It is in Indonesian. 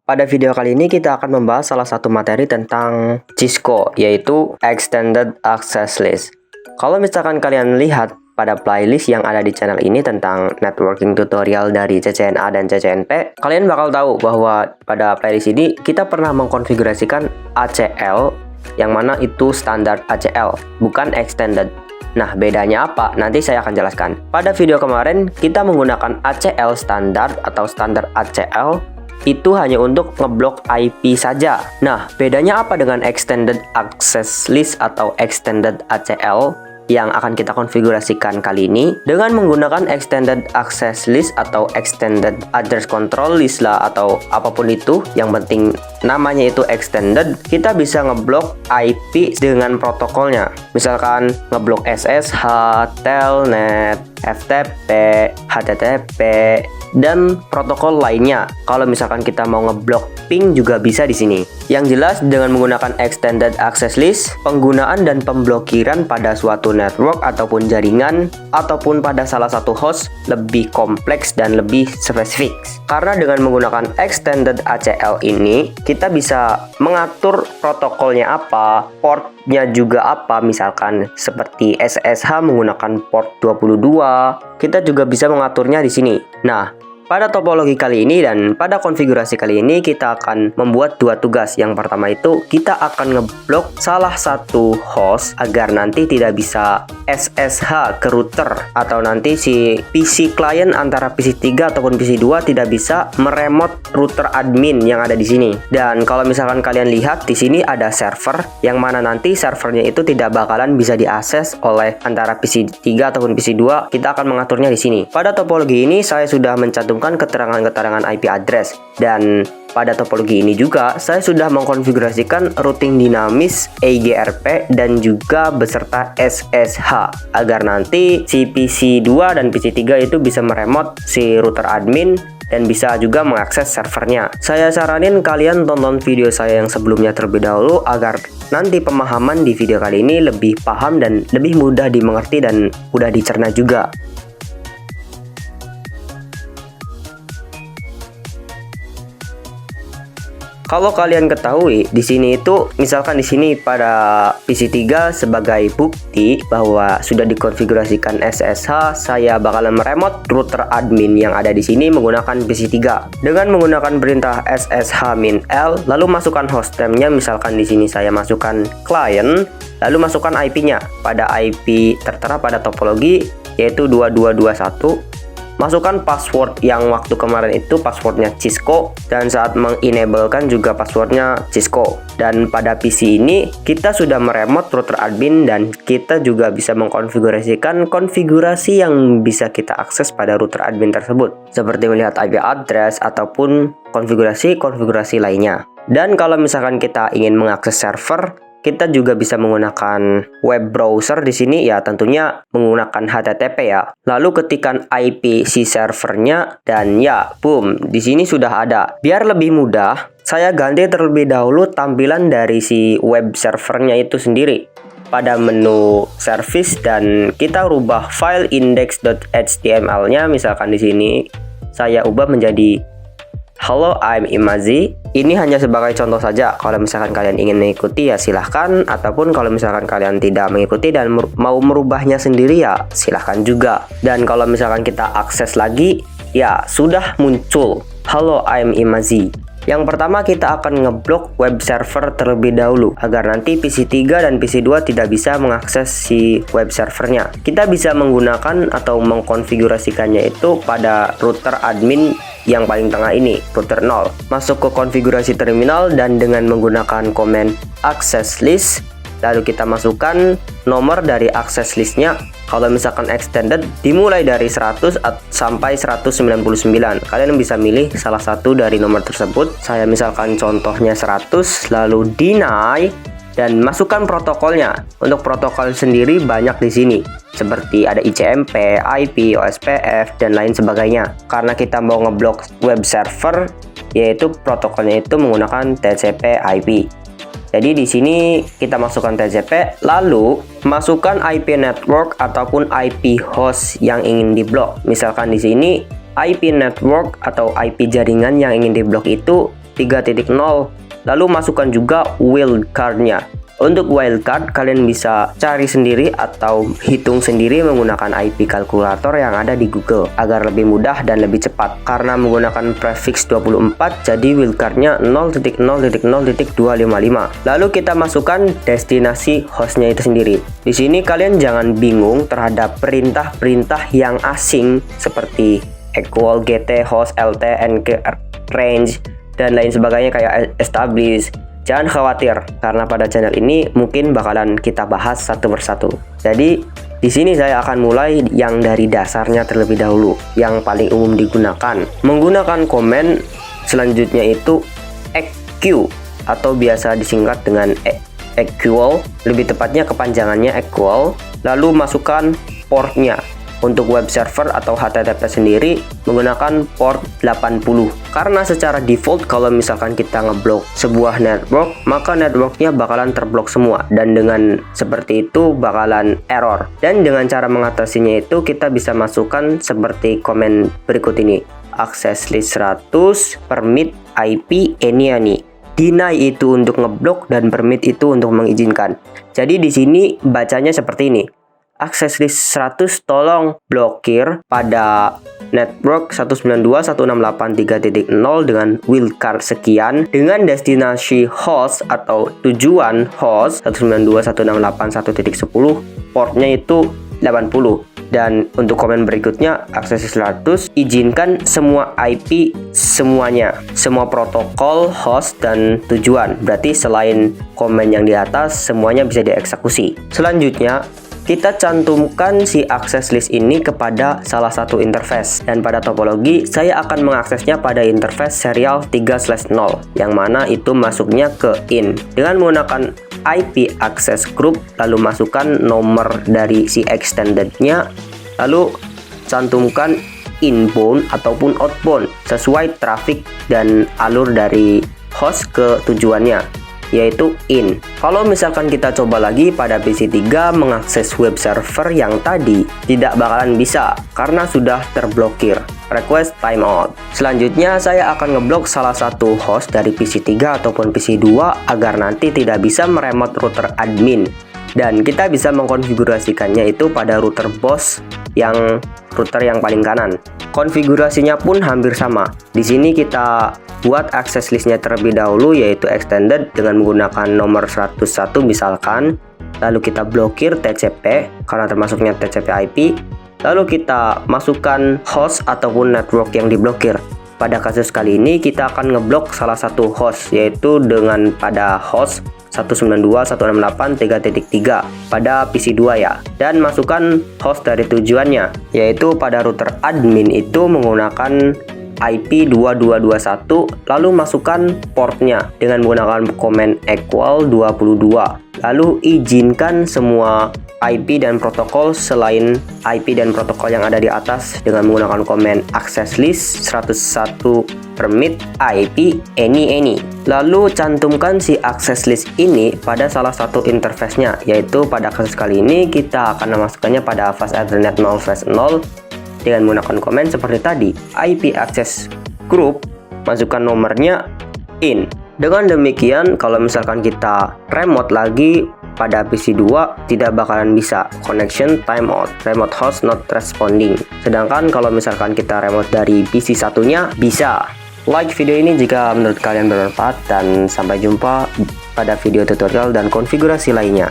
Pada video kali ini kita akan membahas salah satu materi tentang Cisco, yaitu Extended Access List. Kalau misalkan kalian lihat pada playlist yang ada di channel ini tentang networking tutorial dari CCNA dan CCNP, kalian bakal tahu bahwa pada playlist ini kita pernah mengkonfigurasikan ACL, yang mana itu standar ACL, bukan extended. Nah, bedanya apa? Nanti saya akan jelaskan. Pada video kemarin, kita menggunakan ACL standar atau standar ACL, itu hanya untuk ngeblok IP saja. Nah, bedanya apa dengan Extended Access List atau Extended ACL yang akan kita konfigurasikan kali ini? Dengan menggunakan Extended Access List atau Extended Address Control List lah, atau apapun itu, yang penting namanya itu extended, kita bisa ngeblok IP dengan protokolnya. Misalkan ngeblok SSH, Telnet, FTP, HTTP, dan protokol lainnya. Kalau misalkan kita mau ngeblok ping juga bisa di sini. Yang jelas dengan menggunakan Extended Access List, penggunaan dan pemblokiran pada suatu network ataupun jaringan ataupun pada salah satu host lebih kompleks dan lebih spesifik. Karena dengan menggunakan Extended ACL ini, kita bisa mengatur protokolnya apa, portnya juga apa, misalkan seperti SSH menggunakan port 22, kita juga bisa mengaturnya di sini. Nah, pada topologi kali ini dan pada konfigurasi kali ini kita akan membuat dua tugas. Yang pertama itu kita akan ngeblok salah satu host agar nanti tidak bisa SSH ke router, atau nanti si PC client antara PC 3 ataupun PC 2 tidak bisa meremote router admin yang ada di sini. Dan kalau misalkan kalian lihat di sini ada server yang mana nanti servernya itu tidak bakalan bisa diakses oleh antara PC 3 ataupun PC 2. Kita akan mengaturnya di sini. Pada topologi ini saya sudah mencantumkan keterangan-keterangan IP address, dan pada topologi ini juga saya sudah mengkonfigurasikan routing dinamis EIGRP dan juga beserta SSH agar nanti si PC 2 dan PC 3 itu bisa meremote si router admin dan bisa juga mengakses servernya. Saya saranin kalian tonton video saya yang sebelumnya terlebih dahulu agar nanti pemahaman di video kali ini lebih paham dan lebih mudah dimengerti dan mudah dicerna juga. Kalau kalian ketahui di sini itu, misalkan di sini pada PC 3 sebagai bukti bahwa sudah dikonfigurasikan SSH, saya bakalan meremote router admin yang ada di sini menggunakan PC 3 dengan menggunakan perintah SSH-L, lalu masukkan hostname-nya. Misalkan di sini saya masukkan client, lalu masukkan IP-nya pada IP tertera pada topologi yaitu 2221. Masukkan password yang waktu kemarin itu passwordnya Cisco, dan saat mengenablekan juga passwordnya Cisco. Dan pada PC ini kita sudah meremote router admin dan kita juga bisa mengkonfigurasikan konfigurasi yang bisa kita akses pada router admin tersebut, seperti melihat IP address ataupun konfigurasi lainnya. Dan kalau misalkan kita ingin mengakses server, kita juga bisa menggunakan web browser di sini, ya tentunya menggunakan HTTP ya. Lalu ketikkan IP si servernya dan ya, boom, di sini sudah ada. Biar lebih mudah, saya ganti terlebih dahulu tampilan dari si web servernya itu sendiri pada menu service, dan kita rubah file index.html-nya. Misalkan di sini saya ubah menjadi Hello, I'm Imazi. Ini hanya sebagai contoh saja. Kalau misalkan kalian ingin mengikuti ya silahkan, ataupun kalau misalkan kalian tidak mengikuti dan mau merubahnya sendiri ya silahkan juga. Dan kalau misalkan kita akses lagi, ya sudah muncul Hello, I'm Imazi. Yang pertama kita akan ngeblok web server terlebih dahulu agar nanti PC 3 dan PC 2 tidak bisa mengakses si web servernya. Kita bisa menggunakan atau mengkonfigurasikannya itu pada router admin yang paling tengah ini, router 0. Masuk ke konfigurasi terminal dan dengan menggunakan command access list, lalu kita masukkan nomor dari access listnya. Kalau misalkan extended dimulai dari 100 sampai 199. Kalian bisa milih salah satu dari nomor tersebut. Saya misalkan contohnya 100, lalu deny dan masukkan protokolnya. Untuk protokol sendiri banyak di sini, seperti ada ICMP, IP, OSPF, dan lain sebagainya. Karena kita mau ngeblok web server, yaitu protokolnya itu menggunakan TCP/IP. Jadi di sini kita masukkan TCP, lalu masukkan IP network ataupun IP host yang ingin diblok. Misalkan di sini IP network atau IP jaringan yang ingin diblok itu 3.0. Lalu masukkan juga wildcard-nya. Untuk wildcard, kalian bisa cari sendiri atau hitung sendiri menggunakan IP kalkulator yang ada di Google agar lebih mudah dan lebih cepat. Karena menggunakan prefix 24, jadi wildcard-nya 0.0.0.255. Lalu kita masukkan destinasi hostnya itu sendiri. Di sini kalian jangan bingung terhadap perintah-perintah yang asing seperti equal, gt, host, lt, nk, range, dan lain sebagainya kayak establish. Jangan khawatir, karena pada channel ini mungkin bakalan kita bahas satu persatu. Jadi, di sini saya akan mulai yang dari dasarnya terlebih dahulu, yang paling umum digunakan. Menggunakan komen selanjutnya itu eq atau biasa disingkat dengan equal, lebih tepatnya kepanjangannya equal. Lalu masukkan portnya. Untuk web server atau HTTP sendiri menggunakan port 80. Karena secara default kalau misalkan kita ngeblok sebuah network, maka networknya bakalan terblok semua, dan dengan seperti itu bakalan error. Dan dengan cara mengatasinya itu kita bisa masukkan seperti komen berikut ini. Access list 100, permit IP any. Deny itu untuk ngeblok dan permit itu untuk mengizinkan. Jadi di sini bacanya seperti ini. Access list 100 tolong blokir pada network 192.168.3.0 dengan wildcard sekian dengan destinasi host atau tujuan host 192.168.1.10, portnya itu 80. Dan untuk komen berikutnya, access list 100 izinkan semua IP semuanya, semua protokol, host, dan tujuan. Berarti selain komen yang di atas semuanya bisa dieksekusi. Selanjutnya kita cantumkan si access list ini kepada salah satu interface, dan pada topologi saya akan mengaksesnya pada interface serial 3/0 yang mana itu masuknya ke in dengan menggunakan IP access group, lalu masukkan nomor dari si extended-nya, lalu cantumkan inbound ataupun outbound sesuai traffic dan alur dari host ke tujuannya, yaitu in. Kalau misalkan kita coba lagi pada PC3 mengakses web server yang tadi, tidak bakalan bisa karena sudah terblokir. Request timeout. Selanjutnya saya akan ngeblok salah satu host dari PC3 ataupun PC2 agar nanti tidak bisa meremote router admin. Dan kita bisa mengkonfigurasikannya itu pada router boss yang router yang paling kanan. Konfigurasinya pun hampir sama. Di sini kita buat access listnya terlebih dahulu, yaitu extended dengan menggunakan nomor 101 misalkan. Lalu kita blokir TCP karena termasuknya TCP IP. Lalu kita masukkan host ataupun network yang diblokir. Pada kasus kali ini kita akan ngeblok salah satu host, yaitu dengan pada host 192.168.3.3 pada PC2 ya, dan masukkan host dari tujuannya, yaitu pada router admin itu menggunakan IP 2221, lalu masukkan portnya dengan menggunakan komen equal 22, lalu izinkan semua IP dan protokol selain IP dan protokol yang ada di atas dengan menggunakan komen access list 101 permit IP any. Lalu cantumkan si access list ini pada salah satu interface-nya, yaitu pada kasus kali ini kita akan memasukkannya pada fast Ethernet 0/0 dengan menggunakan komen seperti tadi. IP access group, masukkan nomornya in. Dengan demikian kalau misalkan kita remote lagi pada PC2 tidak bakalan bisa. Connection timeout, remote host not responding. Sedangkan kalau misalkan kita remote dari PC satunya bisa. Like video ini jika menurut kalian bermanfaat, dan sampai jumpa pada video tutorial dan konfigurasi lainnya.